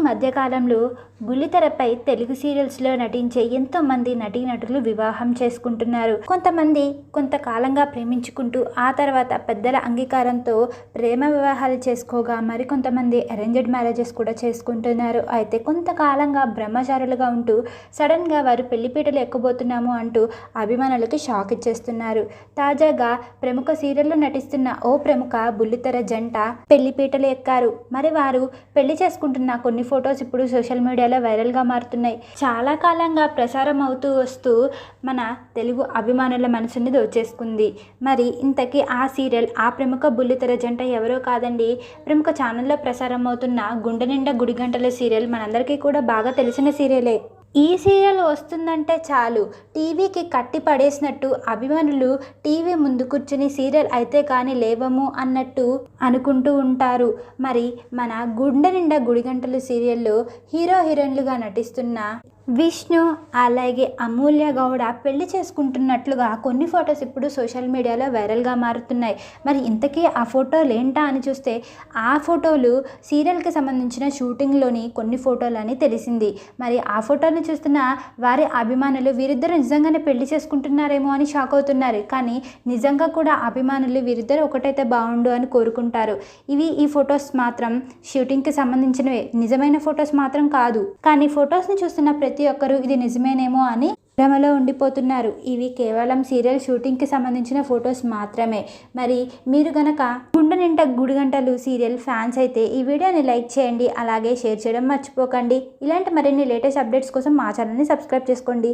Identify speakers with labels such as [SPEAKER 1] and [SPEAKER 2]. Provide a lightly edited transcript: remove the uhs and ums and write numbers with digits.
[SPEAKER 1] మధ్యకాలంలో బుల్లితెరపై తెలుగు సీరియల్స్లో నటించే ఎంతోమంది నటీనటులు వివాహం చేసుకుంటున్నారు. కొంతమంది కొంతకాలంగా ప్రేమించుకుంటూ ఆ తర్వాత పెద్దల అంగీకారంతో ప్రేమ వివాహాలు చేసుకోగా మరికొంతమంది అరేంజ్డ్ మ్యారేజెస్ కూడా చేసుకుంటున్నారు. అయితే కొంతకాలంగా బ్రహ్మచారులుగా ఉంటూ సడన్గా వారు పెళ్లిపీటలు ఎక్కబోతున్నాము అంటూ అభిమానులకి షాక్ ఇచ్చేస్తున్నారు. తాజాగా ప్రముఖ సీరియల్లో నటిస్తున్న ఓ ప్రముఖ బుల్లితెర జంట పెళ్లిపీటలు ఎక్కారు. మరి వారు పెళ్లి చేసుకుంటున్న కొన్ని ఫొటోస్ ఇప్పుడు సోషల్ మీడియాలో వైరల్గా మారుతున్నాయి. చాలా కాలంగా ప్రసారం అవుతూ వస్తూ మన తెలుగు అభిమానుల మనసుని దోచేసుకుంది. మరి ఇంతకీ ఆ సీరియల్ ఆ ప్రముఖ బుల్లితెర జంట ఎవరో కాదండి, ప్రముఖ ఛానల్లో ప్రసారం అవుతున్న గుండె నిండా గుడిగంటల సీరియల్ మనందరికీ కూడా బాగా తెలిసిన సీరియలే. ఈ సీరియల్ వస్తుందంటే చాలు టీవీకి కట్టి పడేసినట్టు అభిమానులు టీవీ ముందు కూర్చుని సీరియల్ అయితే కానీ లేవము అన్నట్టు అనుకుంటూ ఉంటారు. మరి మన గుండె నిండా గుడిగంటలు సీరియల్లో హీరో హీరోయిన్లుగా నటిస్తున్న విష్ణు అలాగే అమూల్య గౌడ పెళ్లి చేసుకుంటున్నట్లుగా కొన్ని ఫొటోస్ ఇప్పుడు సోషల్ మీడియాలో వైరల్గా మారుతున్నాయి. మరి ఇంతకీ ఆ ఫోటోలు ఏంటా అని చూస్తే ఆ ఫోటోలు సీరియల్కి సంబంధించిన షూటింగ్లోని కొన్ని ఫోటోలు అని తెలిసింది. మరి ఆ ఫోటోని చూస్తున్న వారి అభిమానులు వీరిద్దరు నిజంగానే పెళ్లి చేసుకుంటున్నారేమో అని షాక్ అవుతున్నారు. కానీ నిజంగా కూడా అభిమానులు వీరిద్దరు ఒకటైతే బాగుండు అని కోరుకుంటారు. ఈ ఫొటోస్ మాత్రం షూటింగ్కి సంబంధించినవే, నిజమైన ఫొటోస్ మాత్రం కాదు. కానీ ఫొటోస్ని చూస్తున్న ప్రతి ఒక్కరు ఇది నిజమేనేమో అని భ్రమలో ఉండిపోతున్నారు. ఇవి కేవలం సీరియల్ షూటింగ్కి సంబంధించిన ఫొటోస్ మాత్రమే. మరి మీరు గనక గుండె నిండా గుడిగంటలు సీరియల్ ఫ్యాన్స్ అయితే ఈ వీడియోని లైక్ చేయండి, అలాగే షేర్ చేయడం మర్చిపోకండి. ఇలాంటి మరిన్ని లేటెస్ట్ అప్డేట్స్ కోసం మా ఛానల్ని సబ్స్క్రైబ్ చేసుకోండి.